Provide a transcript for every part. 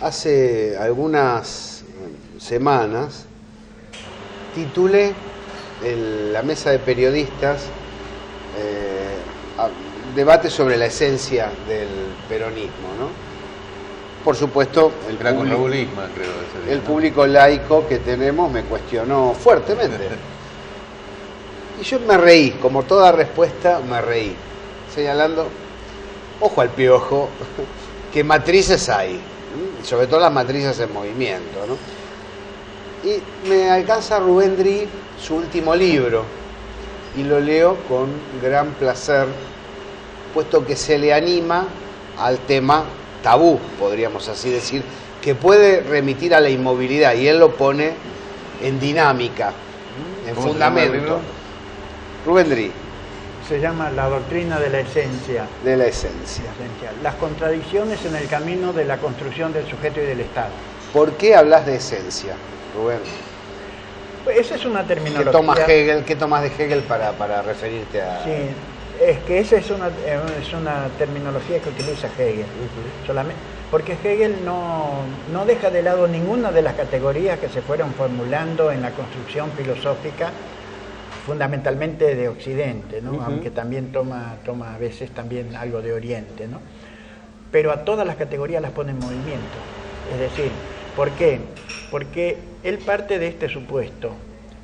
hace algunas semanas titulé la mesa de periodistas debate sobre la esencia del peronismo, ¿no? Por supuesto, el público laico que tenemos me cuestionó fuertemente. Y yo me reí, como toda respuesta me reí, señalando, ojo al piojo, que matrices hay, sobre todo las matrices en movimiento, ¿no? Y me alcanza Rubén Dri su último libro, y lo leo con gran placer, puesto que se le anima al tema tabú, podríamos así decir, que puede remitir a la inmovilidad, y él lo pone en dinámica, en fundamento. Rubén Dri. Se llama La doctrina de la esencia. De la esencia. Las contradicciones en el camino de la construcción del sujeto y del Estado. ¿Por qué hablas de esencia, Rubén? Pues esa es una terminología. ¿Qué tomas de Hegel para referirte a...? Sí, es que esa es una terminología que utiliza Hegel. Solamente, porque Hegel no deja de lado ninguna de las categorías que se fueron formulando en la construcción filosófica, fundamentalmente de Occidente, ¿no? Aunque también toma a veces también algo de Oriente, ¿no? Pero a todas las categorías las pone en movimiento. Es decir, ¿por qué? Porque él parte de este supuesto.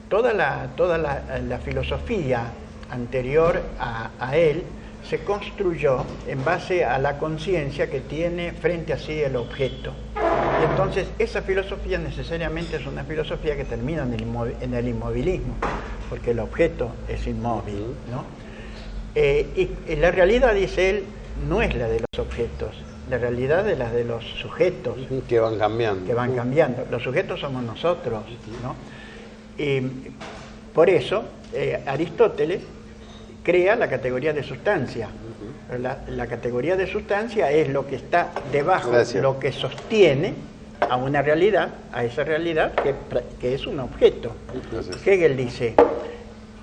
Toda la filosofía anterior a él se construyó en base a la conciencia que tiene frente a sí el objeto. Y entonces esa filosofía necesariamente es una filosofía que termina en el inmovilismo, porque el objeto es inmóvil, ¿no? Y la realidad, dice él, no es la de los objetos, la realidad es la de los sujetos. Que van cambiando. Que van cambiando. Los sujetos somos nosotros, ¿no? Y por eso Aristóteles crea la categoría de sustancia. La categoría de sustancia es lo que está debajo, lo que sostiene a una realidad, a esa realidad que es un objeto. Hegel dice,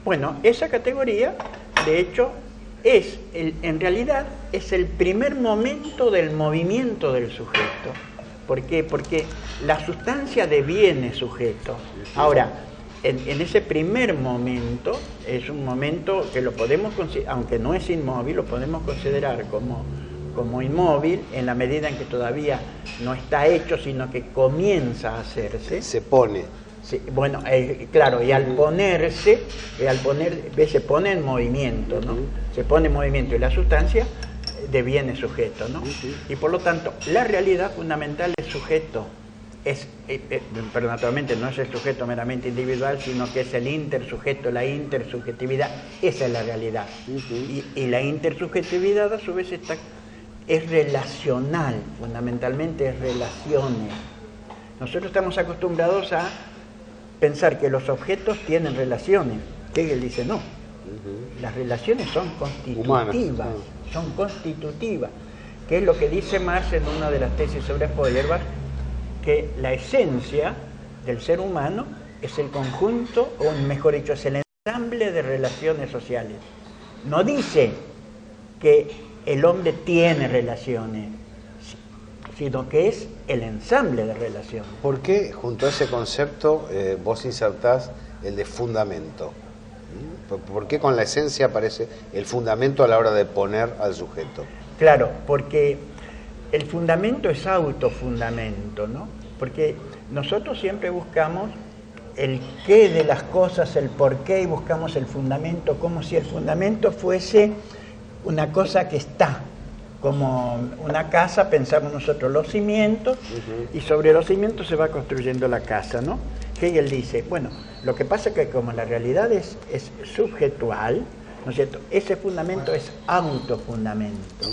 bueno, esa categoría, de hecho, en realidad es el primer momento del movimiento del sujeto. ¿Por qué? Porque la sustancia deviene sujeto. Ahora, en ese primer momento, es un momento que lo podemos considerar, aunque no es inmóvil, lo podemos considerar como inmóvil en la medida en que todavía no está hecho, sino que comienza a hacerse. Se pone. Sí, bueno, claro, y al ponerse, se pone en movimiento, ¿no? Se pone en movimiento y la sustancia deviene sujeto, ¿no? Y por lo tanto, la realidad fundamental del sujeto pero naturalmente no es el sujeto meramente individual, sino que es el intersujeto, la intersubjetividad. Esa es la realidad. Y la intersubjetividad a su vez es relacional, fundamentalmente es relaciones. Nosotros estamos acostumbrados a pensar que los objetos tienen relaciones. Hegel dice no. Las relaciones son constitutivas, que es lo que dice Marx en una de las tesis sobre Feuerbach, que la esencia del ser humano es el conjunto, o mejor dicho, es el ensamble de relaciones sociales. No dice que el hombre tiene relaciones, sino que es el ensamble de relaciones. ¿Por qué junto a ese concepto vos insertás el de fundamento? ¿Por qué con la esencia aparece el fundamento a la hora de poner al sujeto? Claro, porque el fundamento es autofundamento, ¿no? Porque nosotros siempre buscamos el qué de las cosas, el por qué, y buscamos el fundamento, como si el fundamento fuese una cosa que está. Como una casa, pensamos nosotros los cimientos, y sobre los cimientos se va construyendo la casa, ¿no? Hegel dice, bueno, lo que pasa es que como la realidad es subjetual, ¿no es cierto? Ese fundamento es autofundamento.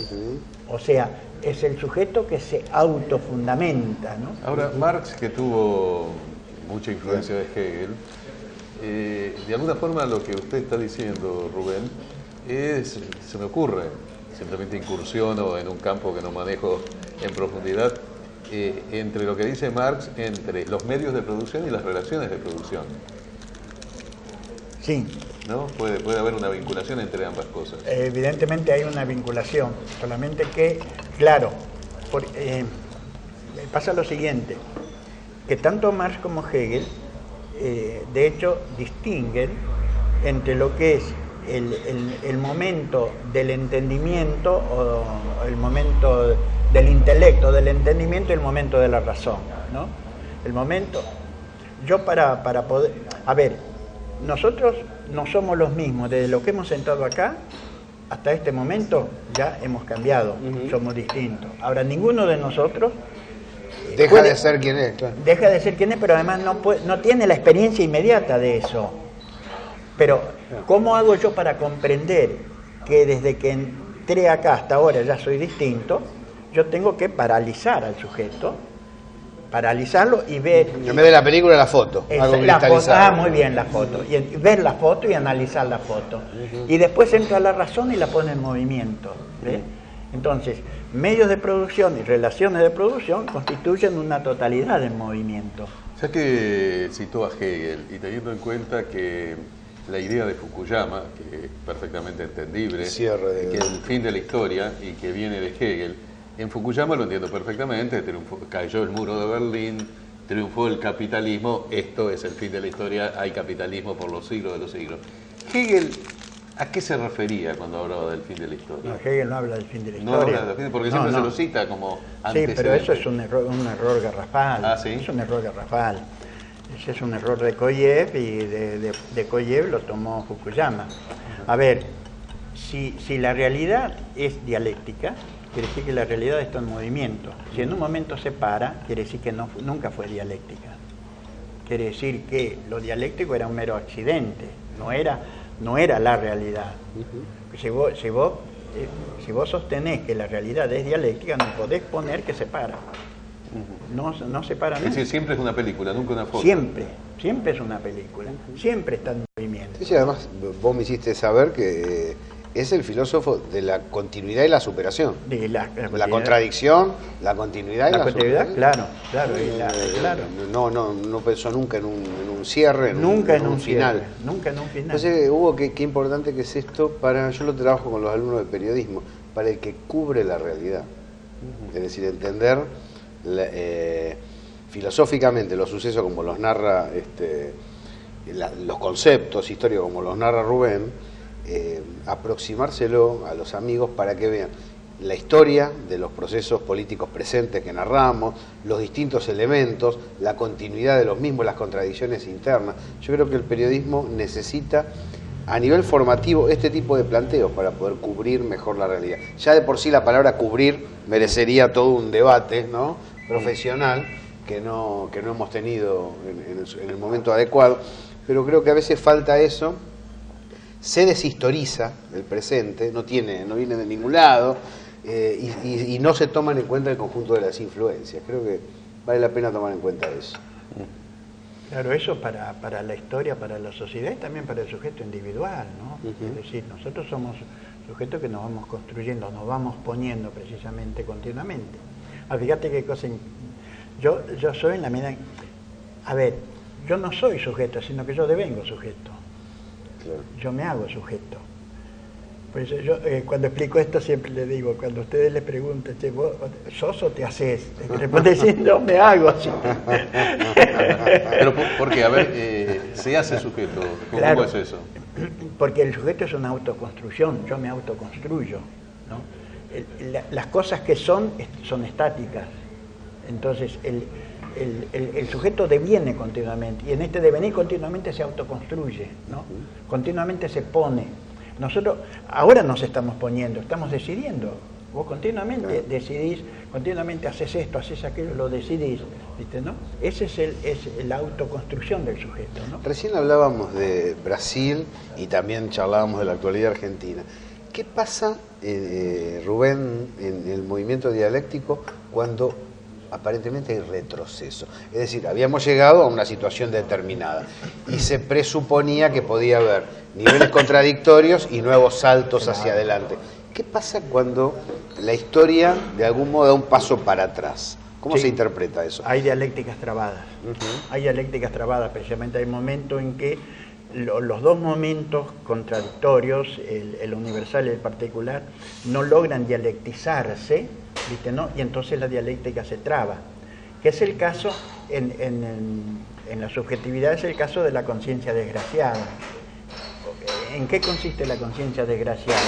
O sea, es el sujeto que se autofundamenta, ¿no? Ahora, Marx, que tuvo mucha influencia de Hegel, de alguna forma lo que usted está diciendo, Rubén, se me ocurre, simplemente incursiono en un campo que no manejo en profundidad, entre lo que dice Marx, entre los medios de producción y las relaciones de producción. Sí. ¿No? Puede haber una vinculación entre ambas cosas. Evidentemente hay una vinculación, solamente que, claro, pasa lo siguiente, que tanto Marx como Hegel, de hecho, distinguen entre lo que es el momento del entendimiento o el momento del intelecto, del entendimiento y el momento de la razón, ¿no? El momento, yo para poder, a ver, nosotros no somos los mismos, desde lo que hemos sentado acá hasta este momento ya hemos cambiado, somos distintos. Ahora, ninguno de nosotros deja de ser quien es, claro. Deja de ser quien es, pero además no tiene la experiencia inmediata de eso. Pero, ¿cómo hago yo para comprender que desde que entré acá hasta ahora ya soy distinto? Yo tengo que paralizar al sujeto, paralizarlo y ver... En vez de la película, la foto, algo cristalizado. Muy bien, la foto. Y ver la foto y analizar la foto. Y después entra la razón y la pone en movimiento. ¿Ves? Entonces, medios de producción y relaciones de producción constituyen una totalidad en movimiento. Ya que citó a Hegel y teniendo en cuenta que la idea de Fukuyama, que es perfectamente entendible, que es el fin de la historia y que viene de Hegel, en Fukuyama lo entiendo perfectamente, cayó el muro de Berlín, triunfó el capitalismo, esto es el fin de la historia, hay capitalismo por los siglos de los siglos. Hegel, ¿a qué se refería cuando hablaba del fin de la historia? No, Hegel no habla del fin de la No historia. habla del fin, porque siempre se lo cita como antecedente. Sí, pero eso es un error garrafal. Ah, ¿sí? Es un error garrafal. Ese es un error de Koyev y de Koyev lo tomó Fukuyama. A ver, si la realidad es dialéctica, quiere decir que la realidad está en movimiento. Si en un momento se para, quiere decir que nunca fue dialéctica. Quiere decir que lo dialéctico era un mero accidente, no era la realidad. Si vos sostenés que la realidad es dialéctica, no podés poner que se para. No se para nada. Es decir, siempre es una película, nunca una foto. Siempre es una película, siempre está en movimiento. Sí, además vos me hiciste saber que es el filósofo de la continuidad y la superación. De la contradicción, la continuidad y la superación. Claro. No pensó nunca en un cierre, en un final. Nunca en un final. Entonces, Hugo, qué importante que es esto yo lo trabajo con los alumnos de periodismo, para el que cubre la realidad. Es decir, entender filosóficamente los sucesos como los narra, los conceptos históricos como los narra Rubén, aproximárselo a los amigos para que vean la historia de los procesos políticos presentes que narramos, los distintos elementos, la continuidad de los mismos, las contradicciones internas. Yo creo que el periodismo necesita, a nivel formativo, este tipo de planteos para poder cubrir mejor la realidad. Ya de por sí la palabra cubrir merecería todo un debate, ¿no?, profesional que no hemos tenido en el momento adecuado, pero creo que a veces falta eso. Se deshistoriza el presente, no viene de ningún lado, y no se toman en cuenta el conjunto de las influencias. Creo que vale la pena tomar en cuenta eso. Claro, eso para la historia, para la sociedad y también para el sujeto individual, ¿no? Es decir, nosotros somos sujetos que nos vamos construyendo, nos vamos poniendo precisamente continuamente. Fíjate qué cosa. Yo soy en la medida. A ver, yo no soy sujeto, sino que yo devengo sujeto. Claro. Yo me hago sujeto. Por eso yo cuando explico esto siempre le digo, cuando ustedes le preguntan, che, ¿vos sos o te haces? Responde diciendo, me hago así. Pero porque, a ver, se hace sujeto. ¿Cómo claro, es eso? Porque el sujeto es una autoconstrucción, yo me autoconstruyo, ¿no? Las cosas que son estáticas. Entonces, el sujeto deviene continuamente, y en este devenir continuamente se autoconstruye, ¿no? Continuamente se pone. Nosotros ahora nos estamos poniendo, estamos decidiendo. Vos continuamente decidís, continuamente haces esto, haces aquello, lo decidís, ¿viste, no? Ese es la autoconstrucción del sujeto, ¿no? Recién hablábamos de Brasil y también charlábamos de la actualidad argentina. ¿Qué pasa, Rubén, en el movimiento dialéctico cuando aparentemente hay retroceso? Es decir, habíamos llegado a una situación determinada y se presuponía que podía haber niveles contradictorios y nuevos saltos hacia adelante. ¿Qué pasa cuando la historia de algún modo da un paso para atrás? ¿Cómo se interpreta eso? Hay dialécticas trabadas. Hay dialécticas trabadas, precisamente hay momentos en que los dos momentos contradictorios, el universal y el particular, no logran dialectizarse, ¿viste, no? Y entonces la dialéctica se traba. que es el caso, en la subjetividad es el caso de la conciencia desgraciada. ¿En qué consiste la conciencia desgraciada?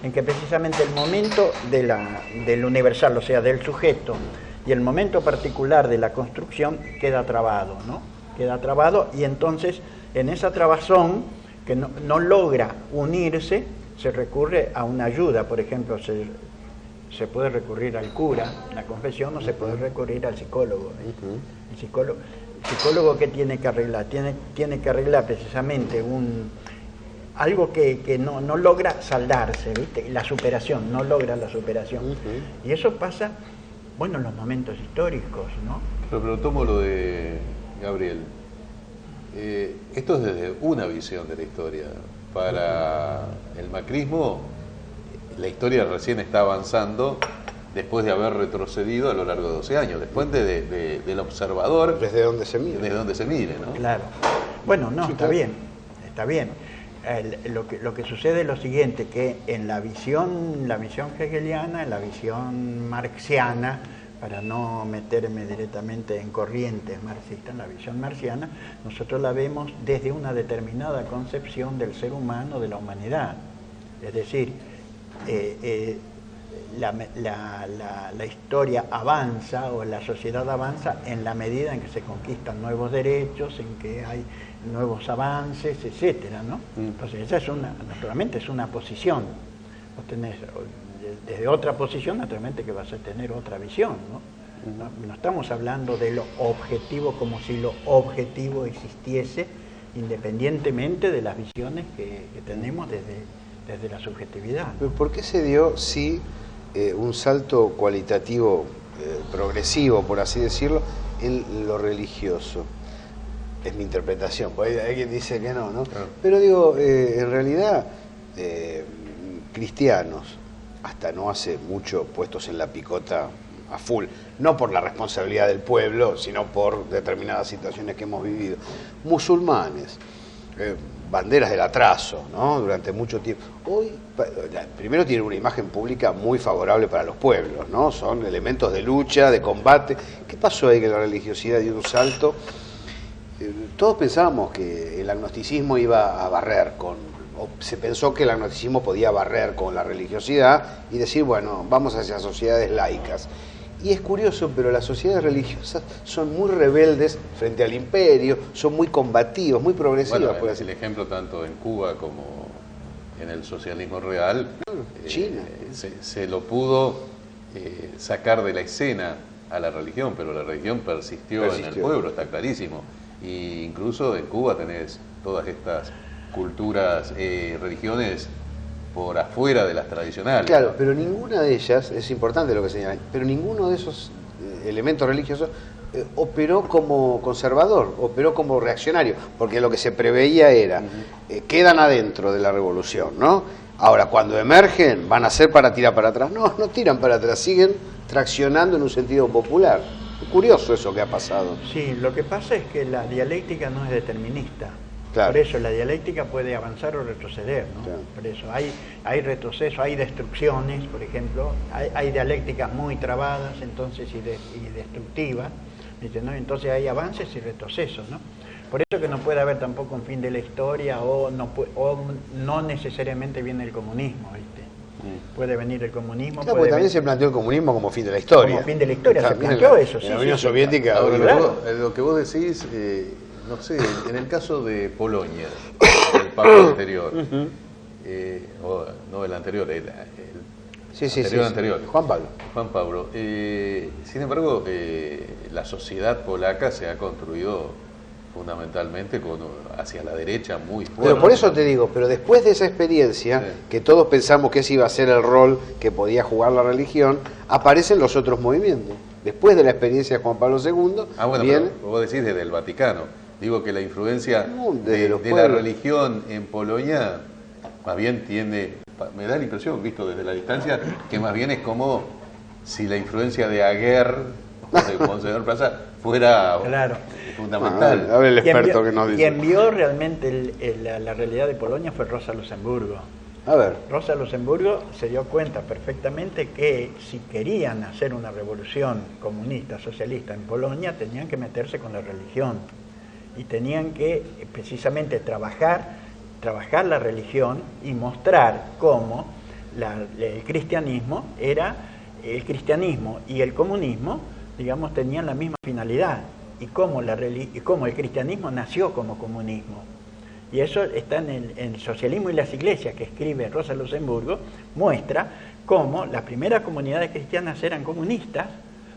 En que precisamente el momento del universal, o sea, del sujeto, y el momento particular de la construcción queda trabado, ¿no? Queda trabado, y entonces en esa trabazón que no logra unirse, se recurre a una ayuda. Por ejemplo, se puede recurrir al cura, la confesión, o se puede recurrir al psicólogo. El psicólogo ¿qué tiene que arreglar? Tiene que arreglar precisamente algo que no logra saldarse, ¿viste? La superación, no logra la superación. Y eso pasa, bueno, en los momentos históricos, ¿no? Pero tomo lo de Gabriel. Esto es desde una visión de la historia. Para el macrismo, la historia recién está avanzando después de haber retrocedido a lo largo de 12 años, después del observador. Desde donde se mire. Desde donde se mire, ¿no? Claro. Bueno, no, está bien, está bien. Lo que sucede es lo siguiente, que en la visión hegeliana, en la visión marxiana, para no meterme directamente en corrientes marxistas, en la visión marxiana, nosotros la vemos desde una determinada concepción del ser humano, de la humanidad. Es decir, la historia avanza, o la sociedad avanza en la medida en que se conquistan nuevos derechos, en que hay nuevos avances, etcétera, ¿no? Entonces esa naturalmente es una posición. Vos tenés desde otra posición, naturalmente que vas a tener otra visión, ¿no? No estamos hablando de lo objetivo como si lo objetivo existiese independientemente de las visiones que tenemos desde la subjetividad, ¿no? ¿Pero por qué se dio, un salto cualitativo progresivo, por así decirlo, en lo religioso? Es mi interpretación, porque hay quien dice que no, ¿no? Claro. Pero digo, en realidad, cristianos, hasta no hace mucho, puestos en la picota a full, no por la responsabilidad del pueblo, sino por determinadas situaciones que hemos vivido. Musulmanes, banderas del atraso, ¿no? Durante mucho tiempo. Hoy, primero, tienen una imagen pública muy favorable para los pueblos, ¿no? Son elementos de lucha, de combate. ¿Qué pasó ahí que la religiosidad dio un salto? Todos pensábamos que el agnosticismo iba a barrer se pensó que el agnosticismo podía barrer con la religiosidad y decir, bueno, vamos hacia sociedades laicas. Y es curioso, pero las sociedades religiosas son muy rebeldes frente al imperio, son muy combativos, muy progresivos. Bueno, es el ejemplo tanto en Cuba como en el socialismo real. China. Se lo pudo sacar de la escena a la religión, pero la religión persistió en el pueblo, está clarísimo. Y incluso en Cuba tenés todas estas culturas, religiones por afuera de las tradicionales. Claro, pero ninguna de ellas, es importante lo que señalan, pero ninguno de esos elementos religiosos operó como conservador, operó como reaccionario, porque lo que se preveía era, quedan adentro de la revolución, ¿no? Ahora, cuando emergen, van a ser para tirar para atrás. No tiran para atrás, siguen traccionando en un sentido popular. Es curioso eso que ha pasado. Sí, lo que pasa es que la dialéctica no es determinista. Claro. Por eso la dialéctica puede avanzar o retroceder, ¿no? Claro. Por eso hay retroceso, hay destrucciones, por ejemplo, hay dialécticas muy trabadas, entonces y destructivas, ¿no? Entonces hay avances y retrocesos, ¿no? Por eso que no puede haber tampoco un fin de la historia o no necesariamente viene el comunismo, ¿viste? Puede venir el comunismo. Claro, porque también se planteó el comunismo como fin de la historia. Como fin de la historia, se planteó eso. En la Unión Soviética. Ahora, claro. Lo que vos decís, no sé, en el caso de Polonia, el Papa anterior, no el anterior, el anterior. Juan Pablo. Sin embargo, la sociedad polaca se ha construido fundamentalmente hacia la derecha muy fuerte. Pero por eso te digo, pero después de esa experiencia, que todos pensamos que ese iba a ser el rol que podía jugar la religión, aparecen los otros movimientos. Después de la experiencia de Juan Pablo II, pero vos decís desde el Vaticano. Digo que la influencia de la religión en Polonia más bien me da la impresión, visto desde la distancia, que más bien es como si la influencia de Aguer, de Monseñor Plaza, fuera fundamental. A ver el experto que nos dice. Quien vio realmente la realidad de Polonia fue Rosa Luxemburgo. A ver. Rosa Luxemburgo se dio cuenta perfectamente que si querían hacer una revolución comunista, socialista en Polonia, tenían que meterse con la religión y tenían que precisamente trabajar la religión y mostrar cómo el cristianismo y el comunismo, digamos, tenían la misma finalidad y cómo el cristianismo nació como comunismo. Y eso está en el Socialismo y las Iglesias, que escribe Rosa Luxemburgo, muestra cómo las primeras comunidades cristianas eran comunistas,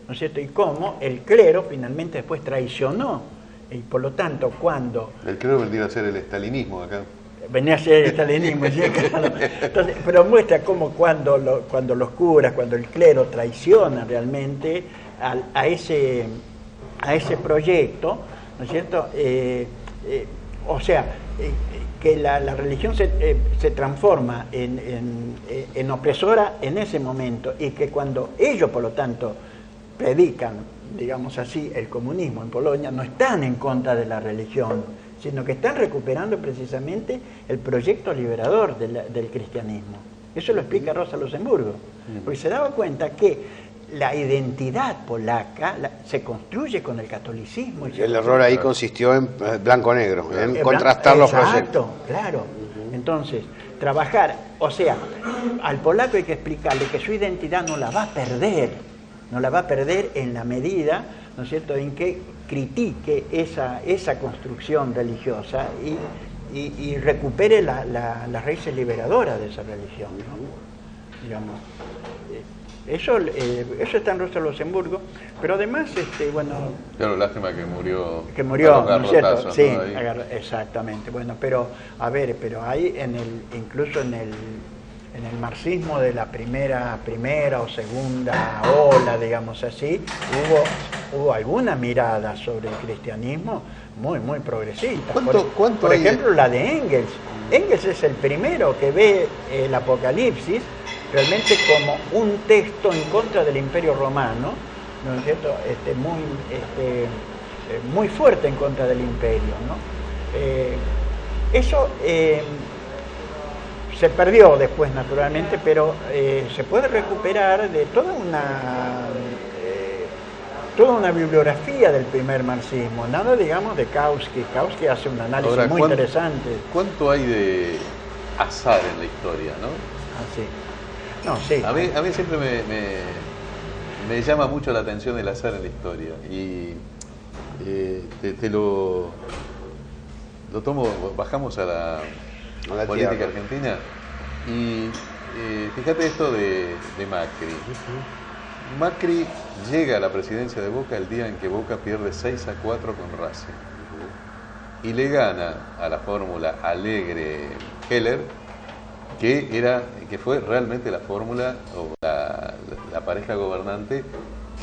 ¿no es cierto? Y cómo el clero finalmente después traicionó. Y por lo tanto, cuando... El clero vendría a ser el estalinismo acá. Venía a ser el estalinismo, ¿sí? Claro. Entonces, pero muestra cómo cuando los curas, cuando el clero traiciona realmente a ese proyecto, ¿no es cierto? Que la religión se transforma en opresora en ese momento, y que cuando ellos, por lo tanto, predican, digamos así, el comunismo en Polonia, no están en contra de la religión, sino que están recuperando precisamente el proyecto liberador del cristianismo. Eso lo explica Rosa Luxemburgo, porque se daba cuenta que la identidad polaca se construye con el catolicismo. El error ahí consistió en blanco-negro, en contrastar los proyectos. Exacto, claro. Entonces, trabajar, o sea, al polaco hay que explicarle que su identidad no la va a perder en la medida, ¿no es cierto?, en que critique esa construcción religiosa y recupere las raíces liberadoras de esa religión, ¿no? Digamos. Eso está en Rosa Luxemburgo, pero además, bueno... Claro, lástima que murió, ¿no es cierto? ¿no? Sí, Ahí. exactamente. Bueno, pero hay incluso en el marxismo de la primera o segunda ola, digamos así, hubo alguna mirada sobre el cristianismo muy progresista. Por ejemplo, la de Engels. Engels es el primero que ve el Apocalipsis realmente como un texto en contra del Imperio Romano, ¿no es cierto? Muy fuerte en contra del Imperio, ¿no? Eso se perdió después, naturalmente, pero se puede recuperar de toda una bibliografía del primer marxismo, nada, digamos, de Kautsky. Kautsky hace un análisis muy interesante. ¿Cuánto hay de azar en la historia, no? Así. No, sí. A mí siempre me llama mucho la atención el azar en la historia, y te lo tomo, bajamos a la política tierra argentina, y fíjate esto de Macri. Macri llega a la presidencia de Boca el día en que Boca pierde 6-4 con Racing, y le gana a la fórmula Alegre-Heller, que fue realmente la fórmula o la pareja gobernante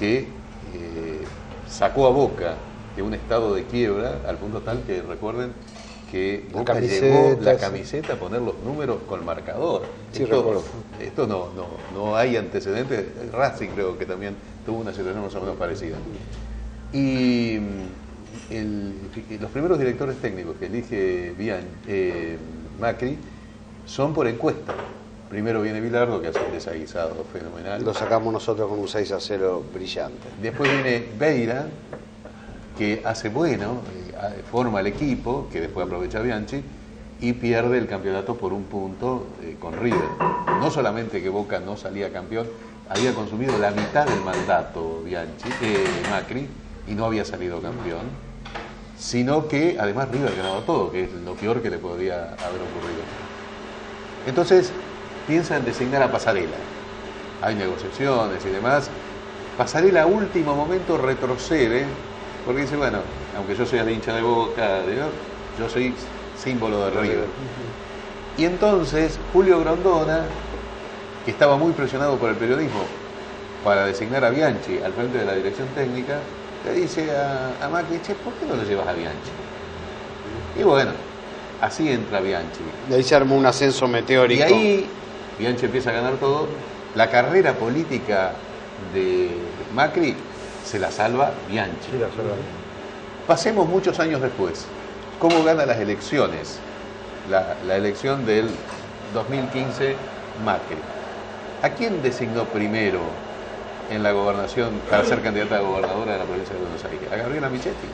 que sacó a Boca de un estado de quiebra, al punto tal que recuerden que Boca llevó la camiseta a poner los números con marcador. Sí, esto no hay antecedentes. Racing creo que también tuvo una situación más o menos parecida. Y los primeros directores técnicos que elige Macri son por encuesta. Primero viene Bilardo, que hace un desaguisado fenomenal. Lo sacamos nosotros con un 6-0 brillante. Después viene Beira, que hace forma el equipo, que después aprovecha Bianchi, y pierde el campeonato por un punto con River. No solamente que Boca no salía campeón, había consumido la mitad del mandato Macri, y no había salido campeón, sino que además River ganaba todo, que es lo peor que le podría haber ocurrido. Entonces piensa en designar a Pasarela. Hay negociaciones y demás. Pasarela a último momento retrocede, porque dice, bueno, aunque yo sea el hincha de Boca, yo soy símbolo de River. Y entonces Julio Grondona, que estaba muy presionado por el periodismo para designar a Bianchi al frente de la dirección técnica, le dice a Macri, che, ¿por qué no lo llevas a Bianchi? Y bueno, así entra Bianchi. De ahí se armó un ascenso meteórico. Y ahí Bianchi empieza a ganar todo. La carrera política de Macri se la salva Bianchi. Sí, la salva. Pasemos muchos años después. ¿Cómo gana las elecciones? La elección del 2015, Macri. ¿A quién designó primero en la gobernación para ser candidata a gobernadora de la provincia de Buenos Aires? A Gabriela Michetti.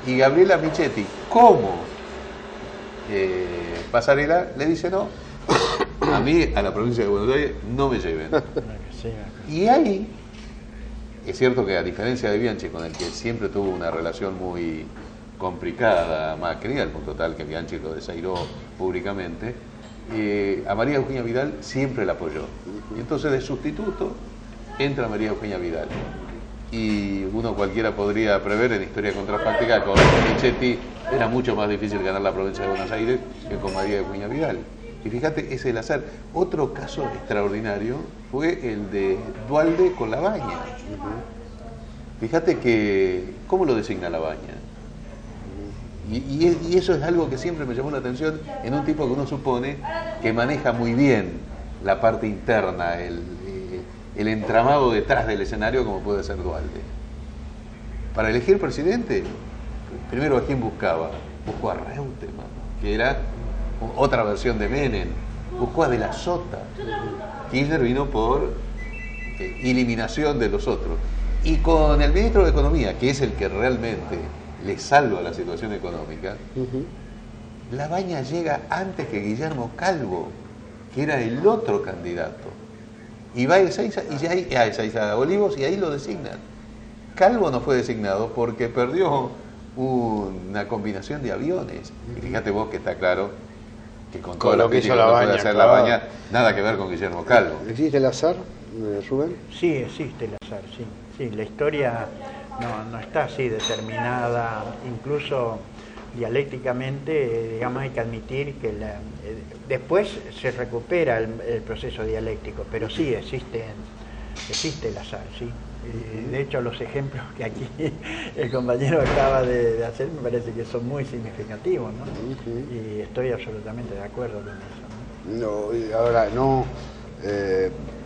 Y Gabriela Michetti, como pasarela, le dice no, a mí, a la provincia de Buenos Aires, no me lleven. Y ahí, es cierto que a diferencia de Bianchi, con el que siempre tuvo una relación muy complicada Macri, al punto tal que Bianchi lo desairó públicamente, a María Eugenia Vidal siempre la apoyó. Y entonces de sustituto entra María Eugenia Vidal. Y uno cualquiera podría prever en historia contrafáctica con Michetti era mucho más difícil ganar la provincia de Buenos Aires que con María Eugenia Vidal. Y fíjate, es el azar. Otro caso extraordinario fue el de Duhalde con Labaña. Fíjate que cómo lo designa Labaña. Y eso es algo que siempre me llamó la atención en un tipo que uno supone que maneja muy bien la parte interna, el entramado detrás del escenario, como puede ser Duhalde. Para elegir presidente, primero, ¿a quién buscaba? Buscó a Reutemann, que era otra versión de Menem. Buscó a De la Sota. Kirchner vino por eliminación de los otros. Y con el ministro de Economía, que es el que realmente le salva la situación económica, Labaña llega antes que Guillermo Calvo, que era el otro candidato. Y va a Ezeiza y ya hay a Ezeiza Olivos y ahí lo designan. Calvo no fue designado porque perdió una combinación de aviones. Y fíjate vos que está claro que con todo lo que hizo Labaña, puede hacer Labaña, nada que ver con Guillermo Calvo. ¿Existe el azar, Rubén? Sí, existe el azar, sí. Sí, la historia no está así determinada, incluso dialécticamente, digamos, hay que admitir que después se recupera el proceso dialéctico, pero sí existe el azar, sí. De hecho, los ejemplos que aquí el compañero acaba de hacer me parece que son muy significativos, ¿no? Y estoy absolutamente de acuerdo con eso, ¿no? No, y ahora no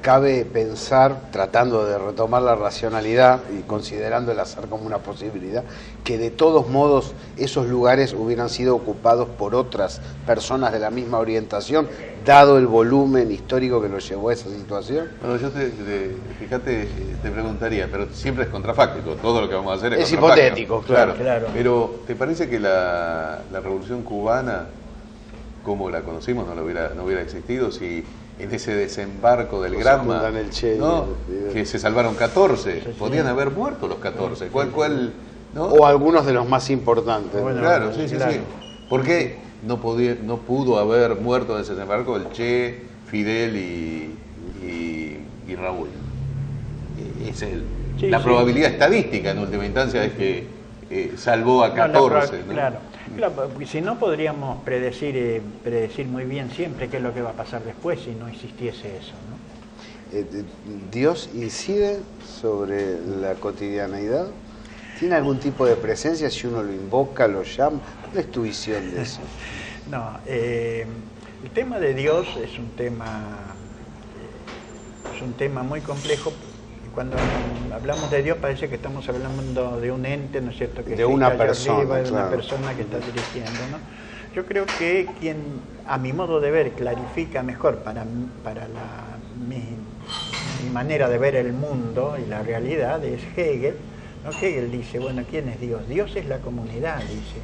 cabe pensar, tratando de retomar la racionalidad y considerando el azar como una posibilidad, que de todos modos esos lugares hubieran sido ocupados por otras personas de la misma orientación, dado el volumen histórico que los llevó a esa situación. Bueno, yo fíjate, te preguntaría, pero siempre es contrafáctico, todo lo que vamos a hacer es hipotético, claro. Pero ¿te parece que la Revolución Cubana, como la conocimos, no hubiera existido si en ese desembarco del Granma, ¿no? Que se salvaron 14, podían haber muerto los 14, ¿cuál, ¿no? O algunos de los más importantes. Bueno, claro, sí. ¿Por qué no pudo haber muerto en ese desembarco el Che, Fidel y Raúl? Es la probabilidad estadística en última instancia es que salvó a 14. ¿no? Claro, porque si no podríamos predecir muy bien siempre qué es lo que va a pasar después si no existiese eso, ¿no? ¿Dios incide sobre la cotidianeidad? ¿Tiene algún tipo de presencia si uno lo invoca, lo llama? ¿Cuál es tu visión de eso? No, el tema de Dios es un tema muy complejo. Cuando hablamos de Dios parece que estamos hablando de un ente, ¿no es cierto? Que de una persona, arriba, de claro. una persona que está dirigiendo, ¿no? Yo creo que quien, a mi modo de ver, clarifica mejor para mi manera de ver el mundo y la realidad es Hegel, ¿no? Hegel dice, bueno, ¿quién es Dios? Dios es la comunidad, dice.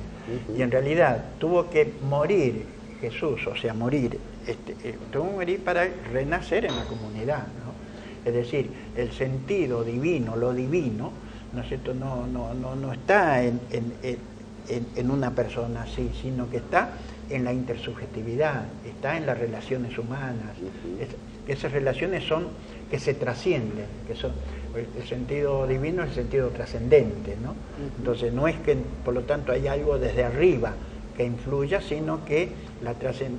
Y en realidad tuvo que morir Jesús, o sea, tuvo que morir para renacer en la comunidad, ¿no? Es decir, el sentido divino, lo divino, ¿no es cierto? No está en una persona así, sino que está en la intersubjetividad, está en las relaciones humanas. Esas relaciones son que se trascienden, que son el sentido divino es el sentido trascendente, ¿no? Entonces no es que, por lo tanto, hay algo desde arriba que influya, sino que la trascende.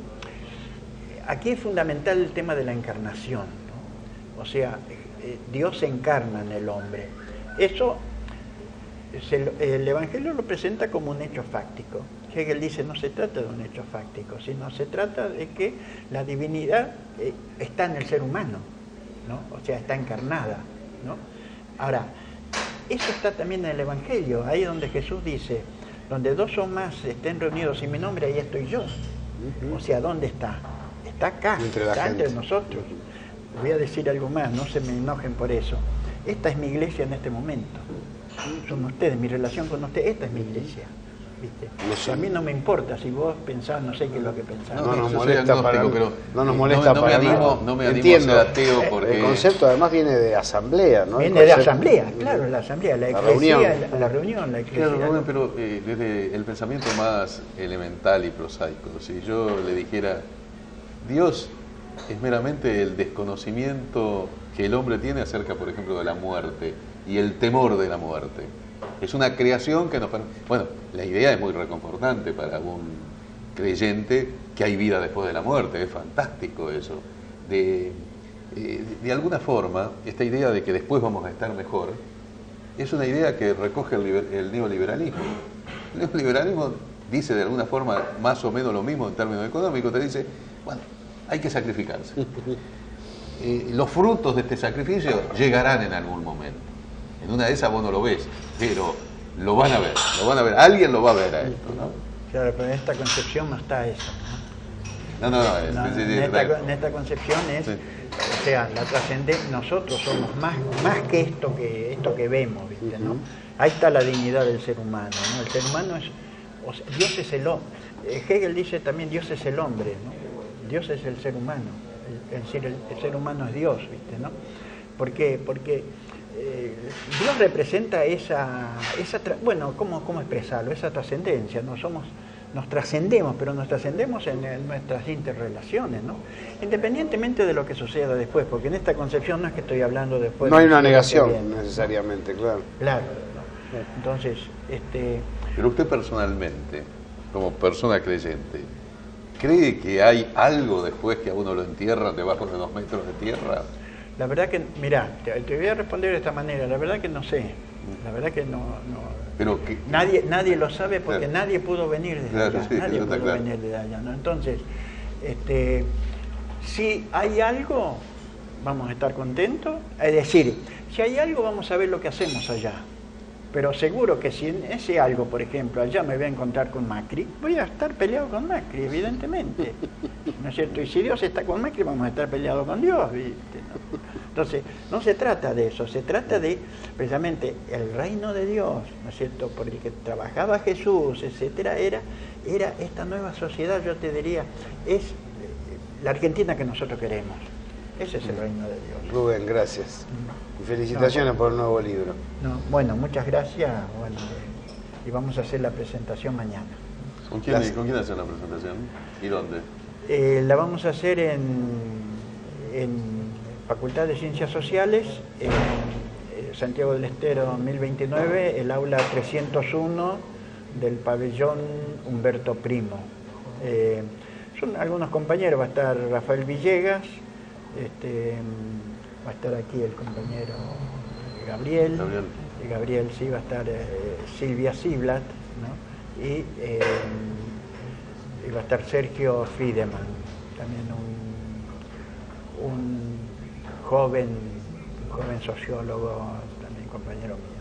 Aquí es fundamental el tema de la encarnación, ¿no? O sea, Dios se encarna en el hombre. Eso el Evangelio lo presenta como un hecho fáctico. Hegel dice, no se trata de un hecho fáctico, sino se trata de que la divinidad está en el ser humano, ¿no? O sea, está encarnada, ¿no? Ahora, eso está también en el Evangelio, ahí donde Jesús dice, donde dos o más estén reunidos en mi nombre, ahí estoy yo. O sea, ¿dónde está? está acá, Entre la está gente. entre nosotros. Voy a decir algo más, no se me enojen por eso. Esta es mi iglesia en este momento. Son ustedes, mi relación con ustedes, esta es mi iglesia. ¿Viste? No sé. A mí no me importa si vos pensás, no sé qué es lo que pensás. No nos yo soy molesta agnóstico, para- pero no nos molesta no para me animo, nada. no me animo Entiendo. a ser ateo porque El concepto además viene de asamblea, ¿no? El Viene de concepto- asamblea, claro, la asamblea, la La iglesia, reunión. la reunión, la iglesia. Claro, Rubén, pero desde el pensamiento más elemental y prosaico, si yo le dijera, Dios es meramente el desconocimiento que el hombre tiene acerca, por ejemplo, de la muerte y el temor de la muerte. Es una creación que nos... Bueno, la idea es muy reconfortante para un creyente que hay vida después de la muerte, es fantástico eso. De alguna forma, esta idea de que después vamos a estar mejor, es una idea que recoge el neoliberalismo. El neoliberalismo dice de alguna forma más o menos lo mismo en términos económicos, te dice, bueno, hay que sacrificarse. Los frutos de este sacrificio llegarán en algún momento. En una de esas vos no lo ves, pero lo van a ver, alguien lo va a ver a esto, ¿no? Claro, pero en esta concepción no está eso, ¿no? No, En esta concepción es, Sí. o sea, la trascendencia, nosotros somos más que esto que vemos, ¿viste? ¿No? Ahí está la dignidad del ser humano, ¿no? El ser humano es, o sea, Dios es el hombre. Hegel dice también Dios es el hombre, ¿no? Dios es el ser humano, el ser humano es Dios, ¿viste? ¿No? ¿Por qué? Porque Dios representa bueno, ¿cómo expresarlo? Esa trascendencia, ¿no? Nos trascendemos, pero nos trascendemos en nuestras interrelaciones, ¿no? Independientemente de lo que suceda después, porque en esta concepción no es que estoy hablando después. No hay de una lo que negación viene, ¿no? necesariamente, claro. Claro. Entonces, Pero usted personalmente, como persona creyente, ¿cree que hay algo después que a uno lo entierran debajo de 2 metros de tierra? la verdad que, mirá, te voy a responder de esta manera, la verdad que no sé, la verdad que no. Pero que, Nadie lo sabe porque Claro. nadie pudo venir desde Claro, allá, sí, nadie eso está pudo claro. venir desde allá, ¿no? Entonces, si hay algo, vamos a estar contentos, es decir, si hay algo vamos a ver lo que hacemos allá, pero seguro que si en ese algo, por ejemplo, allá me voy a encontrar con Macri, voy a estar peleado con Macri, evidentemente, ¿no es cierto? Y si Dios está con Macri, vamos a estar peleados con Dios, ¿viste? ¿No? Entonces, no se trata de eso, se trata de, precisamente, el reino de Dios, ¿no es cierto?, por el que trabajaba Jesús, etcétera, era esta nueva sociedad, yo te diría, es la Argentina que nosotros queremos. Ese es el reino de Dios. Rubén, gracias. Y felicitaciones por el nuevo libro. No, bueno, muchas gracias, bueno, y vamos a hacer la presentación mañana. ¿con quién Gracias. hace la presentación? ¿Y dónde? La vamos a hacer en Facultad de Ciencias Sociales, en Santiago del Estero 1029, el aula 301 del pabellón Humberto Primo. Son algunos compañeros, va a estar Rafael Villegas, va a estar aquí el compañero Gabriel, sí, va a estar Silvia Siblat, ¿no? Y va a estar Sergio Friedemann, también un joven sociólogo, también compañero mío.